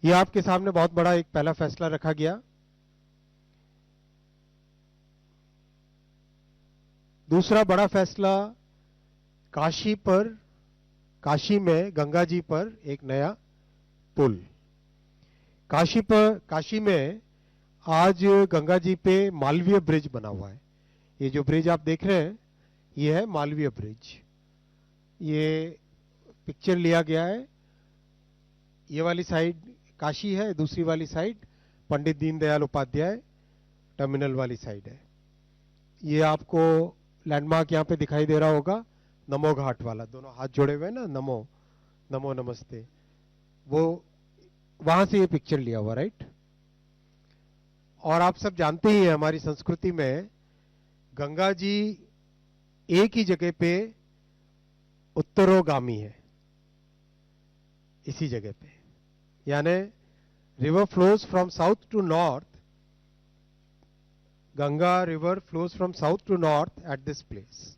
ये आपके सामने बहुत बड़ा एक पहला फैसला रखा गया। दूसरा बड़ा फैसला, काशी में गंगा जी पर एक नया पुल। काशी में आज गंगा जी पे मालवीय ब्रिज बना हुआ है। ये जो ब्रिज आप देख रहे हैं ये है मालवीय ब्रिज। ये पिक्चर लिया गया है, ये वाली साइड काशी है, दूसरी वाली साइड पंडित दीनदयाल उपाध्याय टर्मिनल वाली साइड है। ये आपको लैंडमार्क यहां पे दिखाई दे रहा होगा, नमो घाट वाला, दोनों हाथ जोड़े हुए ना, नमो नमो नमस्ते, वो वहां से ये पिक्चर लिया हुआ, राइट। और आप सब जानते ही हैं हमारी संस्कृति में गंगा जी एक ही जगह पे उत्तरोगामी है, इसी जगह पे, यानी river flows from south to north. Ganga river flows from south to north at this place.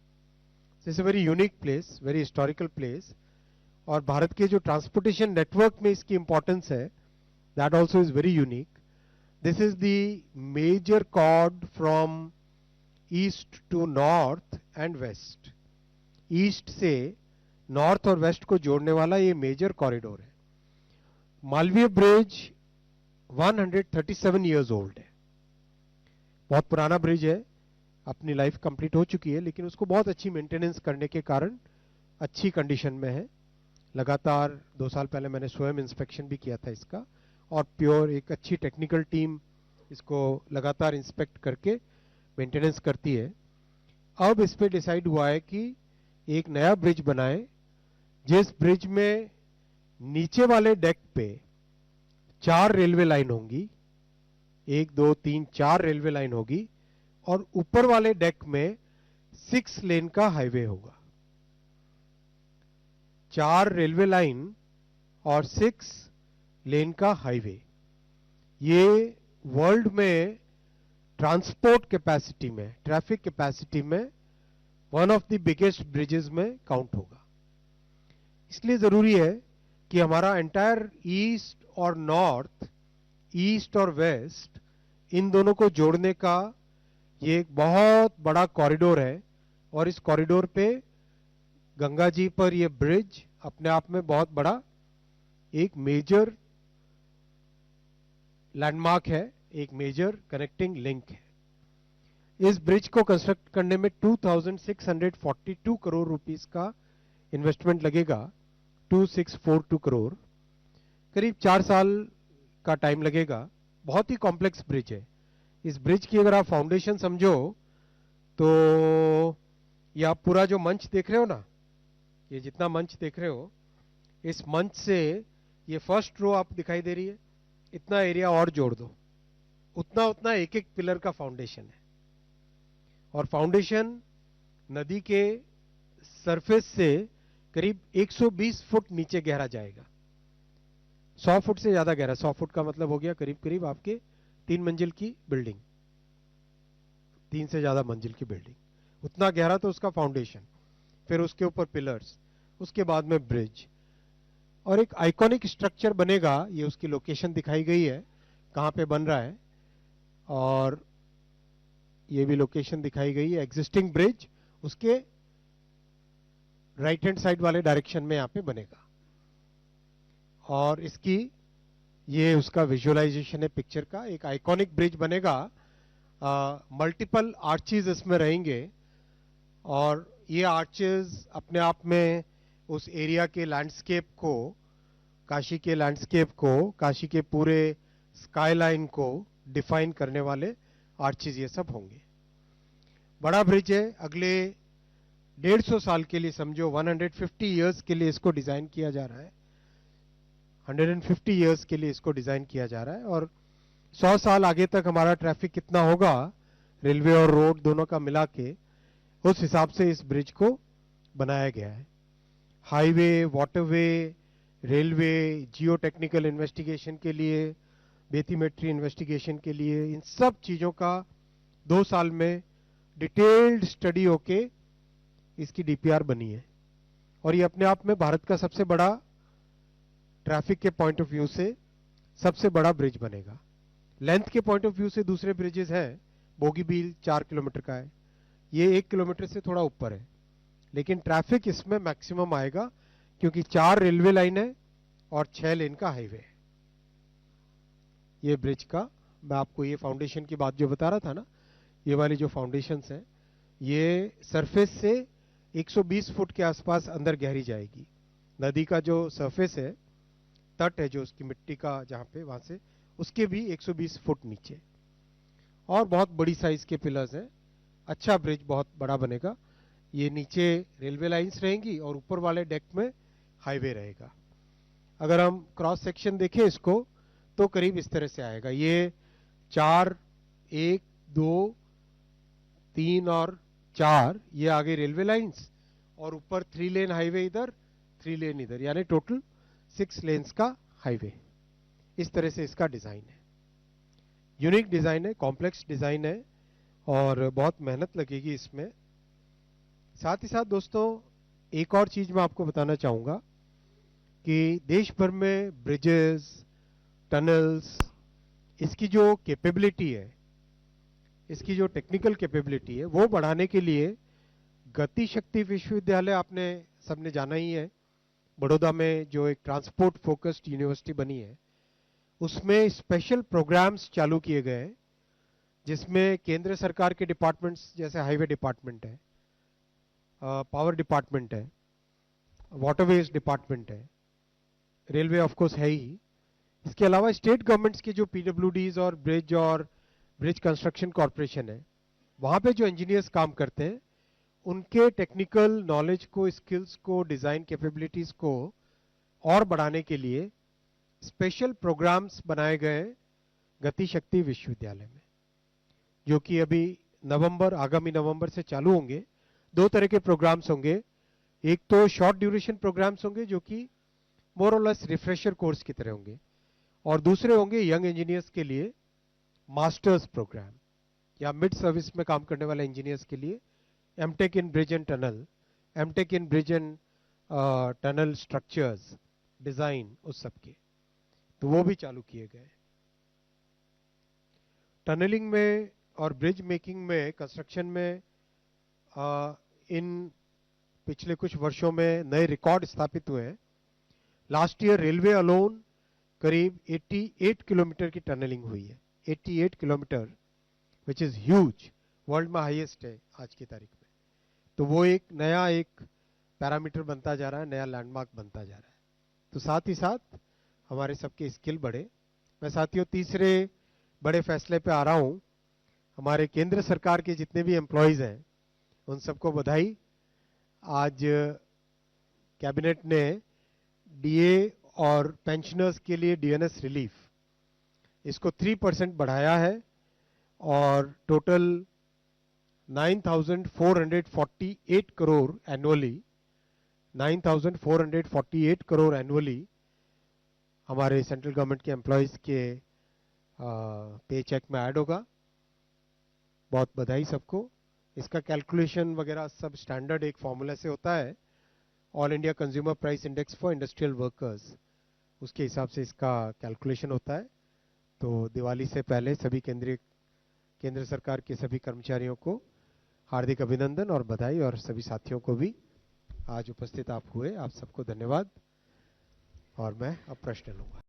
It's a very unique place, very historical place. और भारत के जो ट्रांसपोर्टेशन नेटवर्क में इसकी इंपॉर्टेंस है, that also is very unique. This is the major chord from east to north and west. East से north और waste को जोड़ने वाला ये मेजर कॉरिडोर है। मालवीय ब्रिज 137 इयर्स ओल्ड है, बहुत पुराना ब्रिज है, अपनी लाइफ कंप्लीट हो चुकी है, लेकिन उसको बहुत अच्छी मेंटेनेंस करने के कारण अच्छी कंडीशन में है। लगातार 2 साल पहले मैंने स्वयं इंस्पेक्शन भी किया था इसका, और प्योर एक अच्छी टेक्निकल टीम इसको लगातार इंस्पेक्ट करके मेंटेनेंस करती है। अब इस पे डिसाइड हुआ है कि एक नया ब्रिज बनाए, जिस ब्रिज में नीचे वाले डेक पे 4 रेलवे लाइन होंगी, 1 2 3 4 रेलवे लाइन होगी, और ऊपर वाले डेक में 6 लेन का हाईवे होगा। 4 रेलवे लाइन और 6 लेन का हाईवे, ये वर्ल्ड में ट्रांसपोर्ट कैपेसिटी में, ट्रैफिक कैपेसिटी में one of the biggest bridges में काउंट होगा। इसलिए जरूरी है कि हमारा एंटायर ईस्ट और नॉर्थ, ईस्ट और वेस्ट, इन दोनों को जोड़ने का ये एक बहुत बड़ा कॉरिडोर है। और इस कॉरिडोर पे गंगा जी पर ये ब्रिज अपने आप में बहुत बड़ा एक मेजर लैंडमार्क है, एक मेजर कनेक्टिंग लिंक है। इस ब्रिज को कंस्ट्रक्ट करने में 2642 करोड़ रुपीस का इन्वेस्टमेंट लगेगा। 2642 करोड़, करीब 4 साल का टाइम लगेगा। बहुत ही कॉम्प्लेक्स ब्रिज है। इस ब्रिज की अगर आप फाउंडेशन समझो तो ये आप पूरा जो मंच देख रहे हो ना, ये जितना मंच देख रहे हो, इस मंच से ये फर्स्ट रो आप दिखाई दे रही है, इतना एरिया और जोड़ दो, उतना उतना एक एक पिलर का फाउंडेशन है। और फाउंडेशन नदी के सरफेस से करीब 120 फुट नीचे गहरा जाएगा। 100 फुट से ज्यादा गहरा, 100 फुट का मतलब हो गया करीब करीब आपके 3 मंजिल की बिल्डिंग, 3 से ज्यादा मंजिल की बिल्डिंग, उतना गहरा तो उसका फाउंडेशन, फिर उसके ऊपर पिलर्स, उसके बाद में ब्रिज, और एक आइकॉनिक स्ट्रक्चर बनेगा। ये उसकी लोकेशन दिखाई गई है कहां पे बन रहा है, और ये भी लोकेशन दिखाई गई है। एग्जिस्टिंग ब्रिज उसके राइट हैंड साइड वाले डायरेक्शन में यहां पे बनेगा, और इसकी ये उसका विजुअलाइजेशन है पिक्चर का। एक आइकॉनिक ब्रिज बनेगा, मल्टीपल आर्चेज इसमें रहेंगे, और ये आर्चेज अपने आप में उस एरिया के लैंडस्केप को, काशी के लैंडस्केप को, काशी के पूरे स्काईलाइन को डिफाइन करने वाले आर्चेज ये सब होंगे। बड़ा ब्रिज है, अगले 150 साल के लिए समझो, 150 इयर्स के लिए इसको डिजाइन किया जा रहा है। 150 इयर्स के लिए इसको डिजाइन किया जा रहा है, और 100 साल आगे तक हमारा ट्रैफिक कितना होगा, रेलवे और रोड दोनों का मिला के, उस हिसाब से इस ब्रिज को बनाया गया है। हाईवे, वाटरवे, रेलवे, जियो टेक्निकल इन्वेस्टिगेशन के लिए, बेथीमेट्री इन्वेस्टिगेशन के लिए, इन सब चीजों का 2 साल में डिटेल्ड स्टडी होके इसकी डीपीआर बनी है। और ये अपने आप में भारत का सबसे बड़ा, ट्रैफिक के पॉइंट ऑफ व्यू से सबसे बड़ा ब्रिज बनेगा। लेंथ के पॉइंट ऑफ व्यू से दूसरे ब्रिजेस हैं, बोगीबील 4 किलोमीटर का है, ये 1 किलोमीटर से थोड़ा ऊपर है, लेकिन ट्रैफिक इसमें मैक्सिमम आएगा क्योंकि 4 रेलवे लाइन है और 6 लेन का हाईवे है। ये ब्रिज का मैं आपको ये फाउंडेशन की बात जो बता रहा था ना, ये वाली जो फाउंडेशंस हैं, ये सरफेस से 120 फुट के आसपास अंदर गहरी जाएगी। नदी का जो सरफेस है, तट है जो उसकी मिट्टी का जहां पे, वहां से उसके भी 120 फुट नीचे, और बहुत बड़ी साइज के पिलर्स हैं। अच्छा ब्रिज बहुत बड़ा बनेगा। ये नीचे रेलवे लाइंस रहेंगी और ऊपर वाले डेक में हाईवे रहेगा। अगर हम क्रॉस सेक्शन देखें इसको तो करीब इस तरह से आएगा। ये 4, 1, 2, 3 और 4 ये आगे रेलवे लाइंस, और ऊपर 3 लेन हाईवे इधर, 3 लेन इधर, यानी टोटल 6 लेन्स का हाईवे। इस तरह से इसका डिजाइन है। यूनिक डिजाइन है, कॉम्प्लेक्स डिजाइन है, और बहुत मेहनत लगेगी इसमें। साथ ही साथ दोस्तों एक और चीज मैं आपको बताना चाहूंगा कि देश भर में ब्रिजेस, टनल्स, इसकी जो कैपेबिलिटी है, इसकी जो टेक्निकल कैपेबिलिटी है, वो बढ़ाने के लिए गति शक्ति विश्वविद्यालय आपने सबने जाना ही है, बड़ौदा में जो एक ट्रांसपोर्ट फोकस्ड यूनिवर्सिटी बनी है, उसमें स्पेशल प्रोग्राम्स चालू किए गए हैं, जिसमें केंद्र सरकार के डिपार्टमेंट्स जैसे हाईवे डिपार्टमेंट है, पावर डिपार्टमेंट है, वाटरवेज डिपार्टमेंट है, रेलवे ऑफ कोर्स है ही, इसके अलावा स्टेट गवर्नमेंट्स के जो पीडब्ल्यूडीज और ब्रिज कंस्ट्रक्शन कॉरपोरेशन है, वहां पे जो इंजीनियर्स काम करते हैं, उनके टेक्निकल नॉलेज को, स्किल्स को, डिजाइन कैपेबिलिटीज को और बढ़ाने के लिए स्पेशल प्रोग्राम्स बनाए गए गति शक्ति विश्वविद्यालय में, जो कि अभी आगामी नवंबर से चालू होंगे। 2 तरह के प्रोग्राम्स होंगे। एक तो शॉर्ट ड्यूरेशन प्रोग्राम्स होंगे जो कि मोर और लेस रिफ्रेशर कोर्स की तरह होंगे, और दूसरे होंगे यंग इंजीनियर्स के लिए मास्टर्स प्रोग्राम, या मिड सर्विस में काम करने वाले इंजीनियर्स के लिए MTech in bridge and tunnel, MTech in bridge and tunnel structures design, उस सब के, तो वो भी चालू किए गए। टनलिंग में और ब्रिज मेकिंग में, कंस्ट्रक्शन में इन पिछले कुछ वर्षों में नए रिकॉर्ड स्थापित हुए हैं। लास्ट ईयर रेलवे अलोन करीब 88 किलोमीटर की टनलिंग हुई है। 88 kilometre, which is huge, world में हाईएस्ट है आज की तारीख में। तो वो एक नया पैरामीटर बनता जा रहा है, नया लैंडमार्क बनता जा रहा है। तो साथ ही साथ हमारे सबके स्किल बढ़े। मैं साथियों तीसरे बड़े फैसले पे आ रहा हूं। हमारे केंद्र सरकार के जितने भी एम्प्लॉयज हैं उन सबको बधाई। आज कैबिनेट ने डीए और पेंशनर्स के लिए डीएनएस रिलीफ इसको 3% बढ़ाया है, और total 9,448 crore annually, 9,448 crore annually हमारे सेंट्रल गवर्नमेंट के एम्प्लॉयज के पे चेक में ऐड होगा। बहुत बधाई सबको। इसका कैलकुलेशन वगैरह सब स्टैंडर्ड एक फॉर्मूला से होता है, all India consumer price index for industrial workers, उसके हिसाब से इसका कैलकुलेशन होता है। तो दिवाली से पहले सभी केंद्र सरकार के सभी कर्मचारियों को हार्दिक अभिनंदन और बधाई, और सभी साथियों को भी आज उपस्थित आप हुए, आप सबको धन्यवाद। और मैं अब प्रश्न लूंगा।